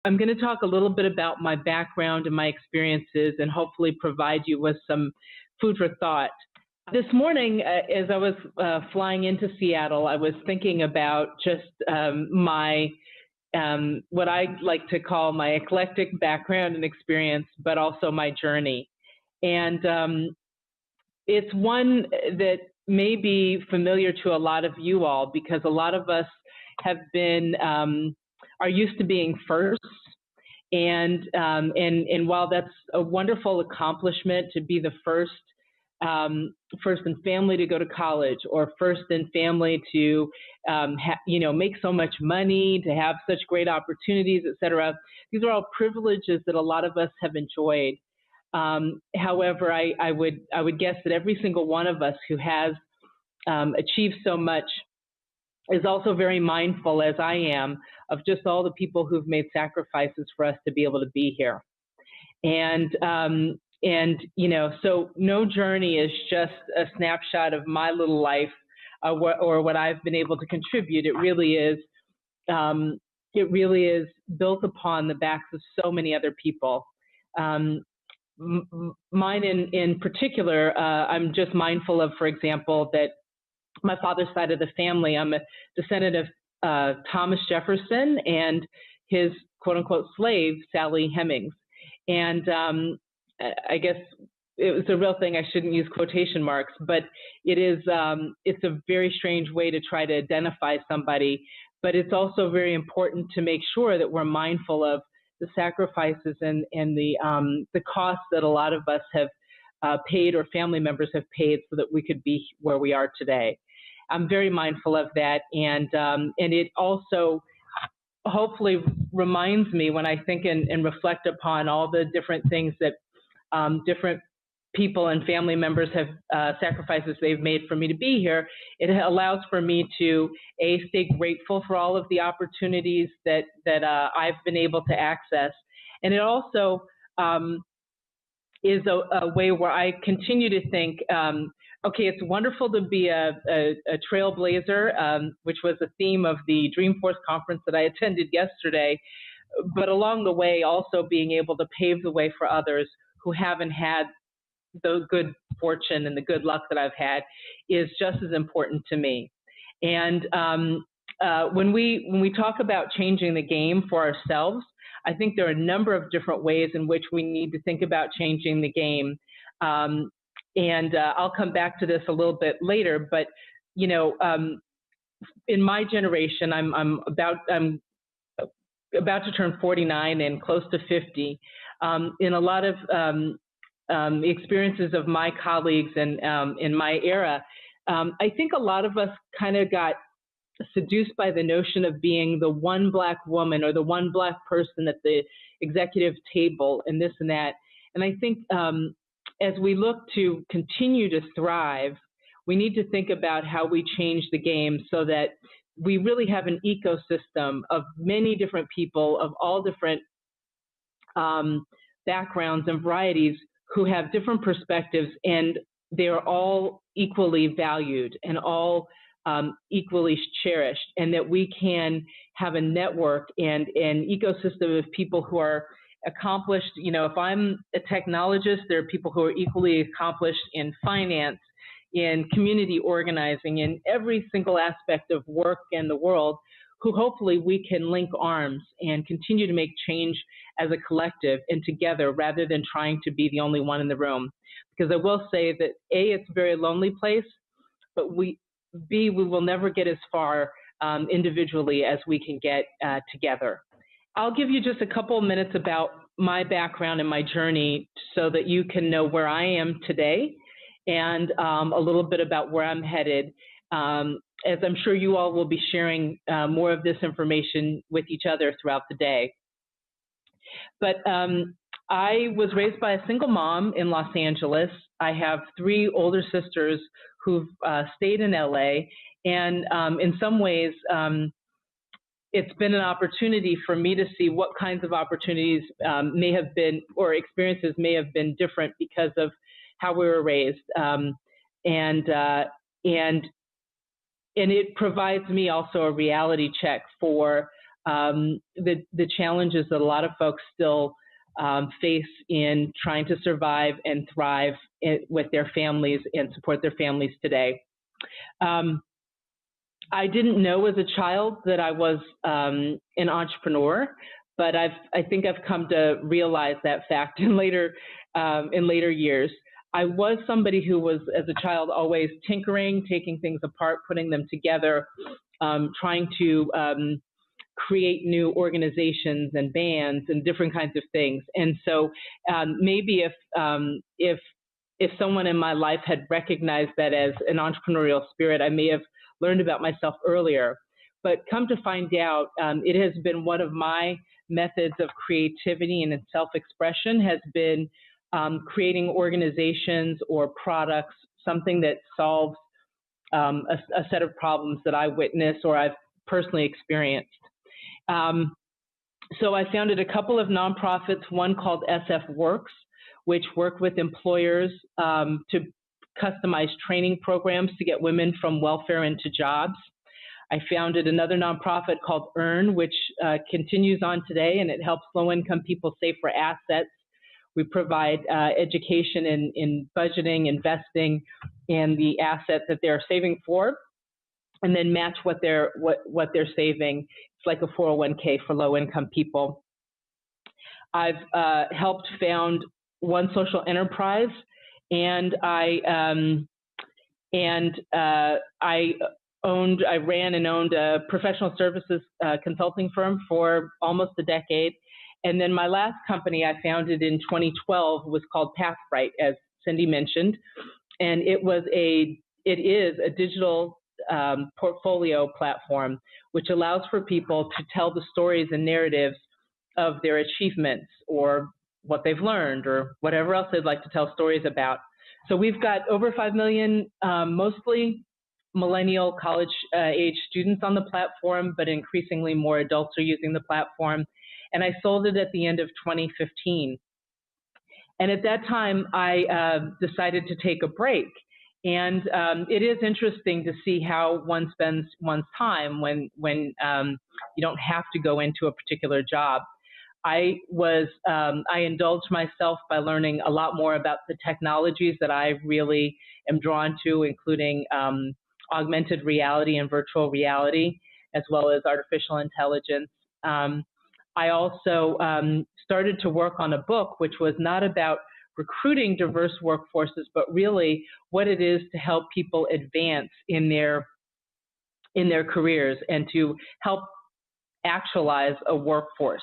I'm going to talk a little bit about my background and my experiences and hopefully provide you with some food for thought. This morning, as I was flying into Seattle, I was thinking about just my what I like to call my eclectic background and experience, but also my journey. And it's one that may be familiar to a lot of you all, because a lot of us have been, are used to being first. And while that's a wonderful accomplishment to be the first in family to go to college, or first in family to make so much money, to have such great opportunities, et cetera. These are all privileges that a lot of us have enjoyed. However, I would guess that every single one of us who has achieved so much is also very mindful, as I am, of just all the people who've made sacrifices for us to be able to be here. And so no journey is just a snapshot of my little life or what I've been able to contribute. It really is built upon the backs of so many other people. Mine in particular, I'm just mindful of, for example, that my father's side of the family, I'm a descendant of Thomas Jefferson and his quote-unquote slave, Sally Hemings. And I guess it was a real thing. I shouldn't use quotation marks, but it's a very strange way to try to identify somebody. But it's also very important to make sure that we're mindful of the sacrifices and the costs that a lot of us have paid, or family members have paid, so that we could be where we are today. I'm very mindful of that, and it also hopefully reminds me, when I think and reflect upon all the different things that different people and family members have sacrifices they've made for me to be here, it allows for me to stay grateful for all of the opportunities that I've been able to access, and it also is a way where I continue to think, okay, it's wonderful to be a trailblazer, which was the theme of the Dreamforce conference that I attended yesterday, but along the way also being able to pave the way for others who haven't had the good fortune and the good luck that I've had is just as important to me. And when we talk about changing the game for ourselves, I think there are a number of different ways in which we need to think about changing the game. And I'll come back to this a little bit later, but in my generation, I'm about to turn 49 and close to 50. In a lot of experiences of my colleagues and in my era, I think a lot of us kind of got seduced by the notion of being the one Black woman or the one Black person at the executive table and this and that. And I think as we look to continue to thrive, we need to think about how we change the game so that we really have an ecosystem of many different people of all different backgrounds and varieties who have different perspectives, and they're all equally valued and all equally cherished, and that we can have a network and an ecosystem of people who are accomplished. If I'm a technologist, there are people who are equally accomplished in finance, in community organizing, in every single aspect of work in the world, who hopefully we can link arms and continue to make change as a collective and together, rather than trying to be the only one in the room. Because I will say that A, it's a very lonely place, but B, we will never get as far individually as we can get together. I'll give you just a couple of minutes about my background and my journey so that you can know where I am today, and a little bit about where I'm headed, as I'm sure you all will be sharing more of this information with each other throughout the day. But I was raised by a single mom in Los Angeles. I have 3 older sisters who've stayed in LA, and in some ways, it's been an opportunity for me to see what kinds of opportunities may have been, or experiences may have been different because of how we were raised. And it provides me also a reality check for the challenges that a lot of folks still face in trying to survive and thrive with their families and support their families today. I didn't know as a child that I was an entrepreneur, but I think I've come to realize that fact in later years. I was somebody who was, as a child, always tinkering, taking things apart, putting them together, trying to create new organizations and bands and different kinds of things. And so maybe if someone in my life had recognized that as an entrepreneurial spirit, I may have learned about myself earlier. But come to find out, it has been one of my methods of creativity and self-expression has been creating organizations or products, something that solves a set of problems that I witnessed or I've personally experienced. So I founded a couple of nonprofits, one called SF Works, which work with employers to customize training programs to get women from welfare into jobs. I founded another nonprofit called EARN, which continues on today, and it helps low-income people save for assets. We provide education in budgeting, investing, and the assets that they're saving for, and then match what they're saving. It's like a 401k for low-income people. I've helped found one social enterprise, and I ran and owned a professional services consulting firm for almost a decade. And then my last company I founded in 2012 was called Pathbrite, as Cindy mentioned, and it is a digital portfolio platform which allows for people to tell the stories and narratives of their achievements or what they've learned or whatever else they'd like to tell stories about. So we've got over 5 million, mostly millennial college-age students on the platform, but increasingly more adults are using the platform. And I sold it at the end of 2015. And at that time, I decided to take a break. And it is interesting to see how one spends one's time when you don't have to go into a particular job. I indulged myself by learning a lot more about the technologies that I really am drawn to, including augmented reality and virtual reality, as well as artificial intelligence. I also started to work on a book which was not about recruiting diverse workforces, but really what it is to help people advance in their careers and to help actualize a workforce.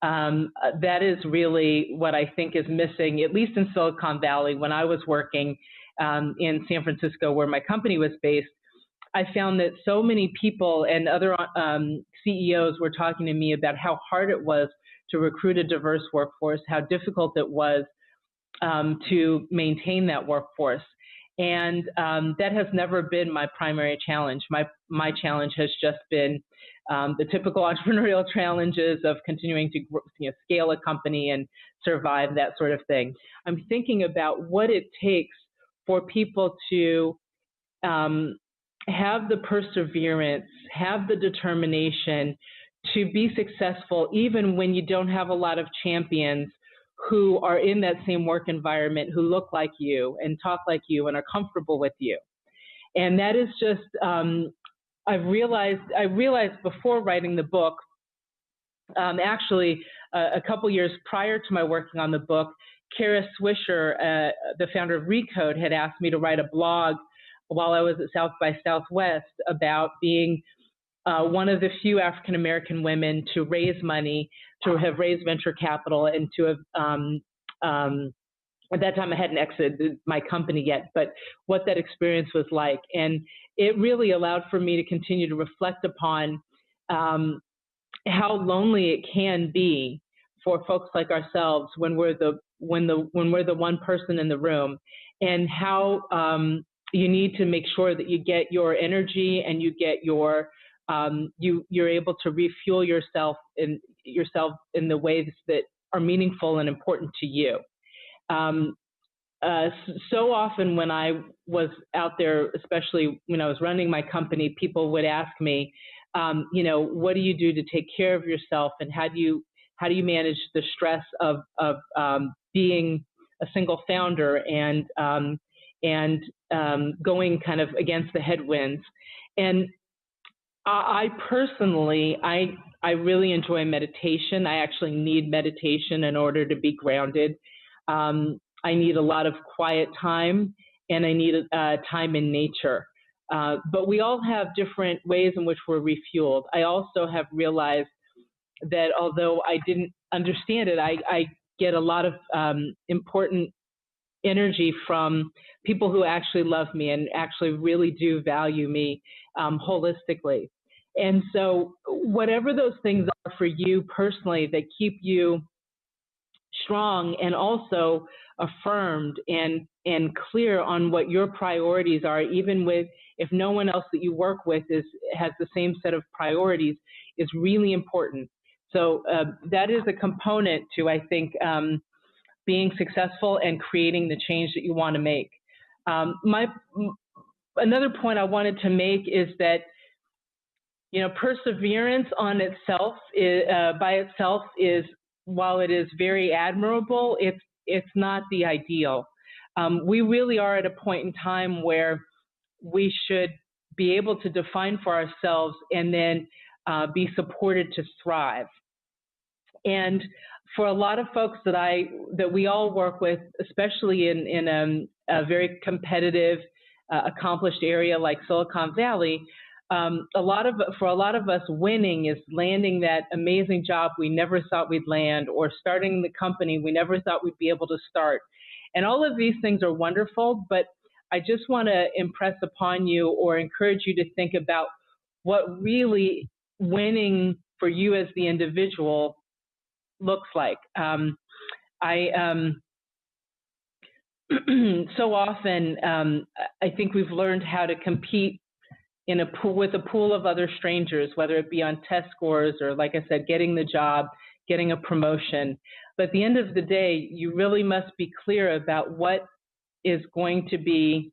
That is really what I think is missing, at least in Silicon Valley. When I was working in San Francisco, where my company was based, I found that so many people and other CEOs were talking to me about how hard it was to recruit a diverse workforce, how difficult it was to maintain that workforce. And that has never been my primary challenge. My challenge has just been the typical entrepreneurial challenges of continuing to scale a company and survive, that sort of thing. I'm thinking about what it takes for people to have the perseverance, have the determination to be successful, even when you don't have a lot of champions who are in that same work environment, who look like you and talk like you and are comfortable with you. And that is just, I realized before writing the book, actually a couple years prior to my working on the book, Kara Swisher, the founder of Recode, had asked me to write a blog while I was at South by Southwest about being one of the few African-American women to raise money, to have raised venture capital, and to have, at that time I hadn't exited my company yet, but what that experience was like. And it really allowed for me to continue to reflect upon how lonely it can be for folks like ourselves when we're the one person in the room, and how you need to make sure that you get your energy and you get your you're able to refuel yourself in the ways that are meaningful and important to you. So often when I was out there, especially when I was running my company, people would ask me, what do you do to take care of yourself, and how do you manage the stress of being a single founder and going kind of against the headwinds. And I personally, I really enjoy meditation. I actually need meditation in order to be grounded. I need a lot of quiet time, and I need time in nature. But we all have different ways in which we're refueled. I also have realized that although I didn't understand it, I get a lot of important energy from people who actually love me and actually really do value me holistically. And so whatever those things are for you personally that keep you strong and also affirmed and clear on what your priorities are, even if no one else that you work with has the same set of priorities, is really important. So that is a component to, I think, being successful and creating the change that you want to make. Another point I wanted to make is that, perseverance on itself, by itself, is, while it is very admirable, it's not the ideal. We really are at a point in time where we should be able to define for ourselves and then be supported to thrive. And for a lot of folks that we all work with, especially in a very competitive, accomplished area like Silicon Valley, for a lot of us, winning is landing that amazing job we never thought we'd land, or starting the company we never thought we'd be able to start. And all of these things are wonderful, but I just want to impress upon you or encourage you to think about what really winning for you as the individual looks like. So often, I think we've learned how to compete in a pool with a pool of other strangers, whether it be on test scores or, like I said, getting the job, getting a promotion. But at the end of the day, you really must be clear about what is going to be,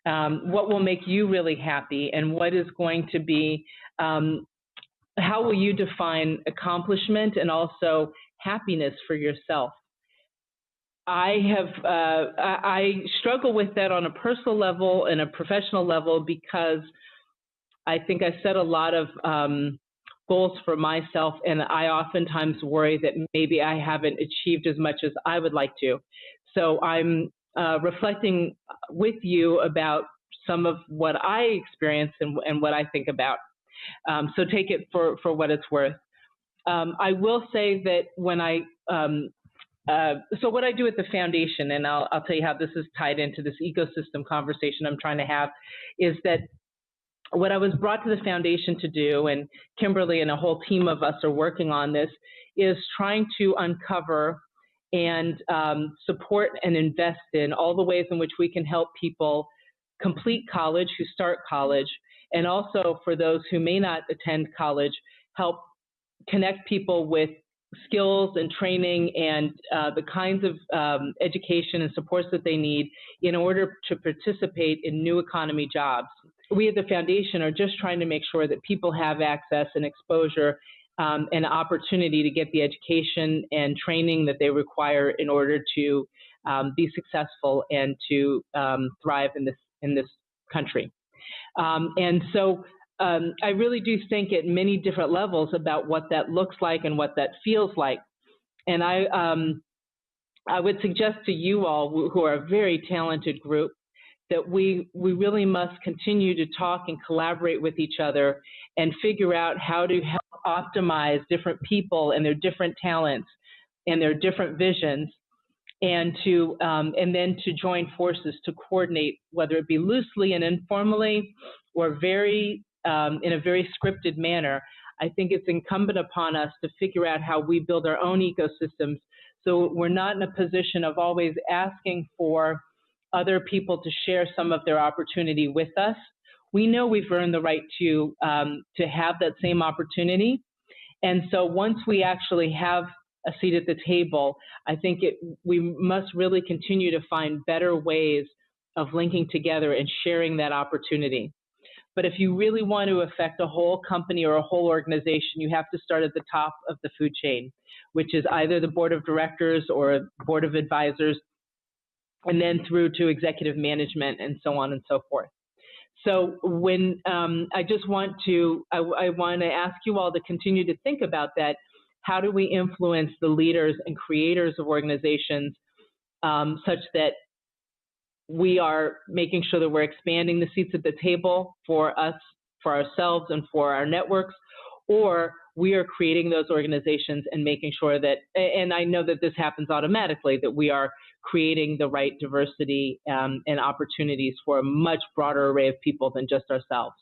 what will make you really happy, and what is going to be, how will you define accomplishment and also happiness for yourself. I struggle with that on a personal level and a professional level, because I think I set a lot of goals for myself, and I oftentimes worry that maybe I haven't achieved as much as I would like to. So I'm reflecting with you about some of what I experience and what I think about. So take it for what it's worth. I will say that when so what I do at the foundation, and I'll tell you how this is tied into this ecosystem conversation I'm trying to have, is that what I was brought to the foundation to do, and Kimberly and a whole team of us are working on this, is trying to uncover and support and invest in all the ways in which we can help people complete college, who start college, and also for those who may not attend college, help connect people with skills and training and the kinds of education and supports that they need in order to participate in new economy jobs. We at the foundation are just trying to make sure that people have access and exposure and opportunity to get the education and training that they require in order to be successful and to thrive in this country. And so I really do think at many different levels about what that looks like and what that feels like. And I would suggest to you all, who are a very talented group, that we really must continue to talk and collaborate with each other and figure out how to help optimize different people and their different talents and their different visions, and then to join forces to coordinate, whether it be loosely and informally or very in a very scripted manner. I think it's incumbent upon us to figure out how we build our own ecosystems, so we're not in a position of always asking for other people to share some of their opportunity with us. We know we've earned the right to have that same opportunity. And so once we actually have a seat at the table, I think we must really continue to find better ways of linking together and sharing that opportunity. But if you really want to affect a whole company or a whole organization, you have to start at the top of the food chain, which is either the board of directors or board of advisors, and then through to executive management and so on and so forth. So when I want to ask you all to continue to think about that. How do we influence the leaders and creators of organizations such that we are making sure that we're expanding the seats at the table for us, for ourselves, and for our networks, or we are creating those organizations and making sure that, and I know that this happens automatically, that we are creating the right diversity and opportunities for a much broader array of people than just ourselves.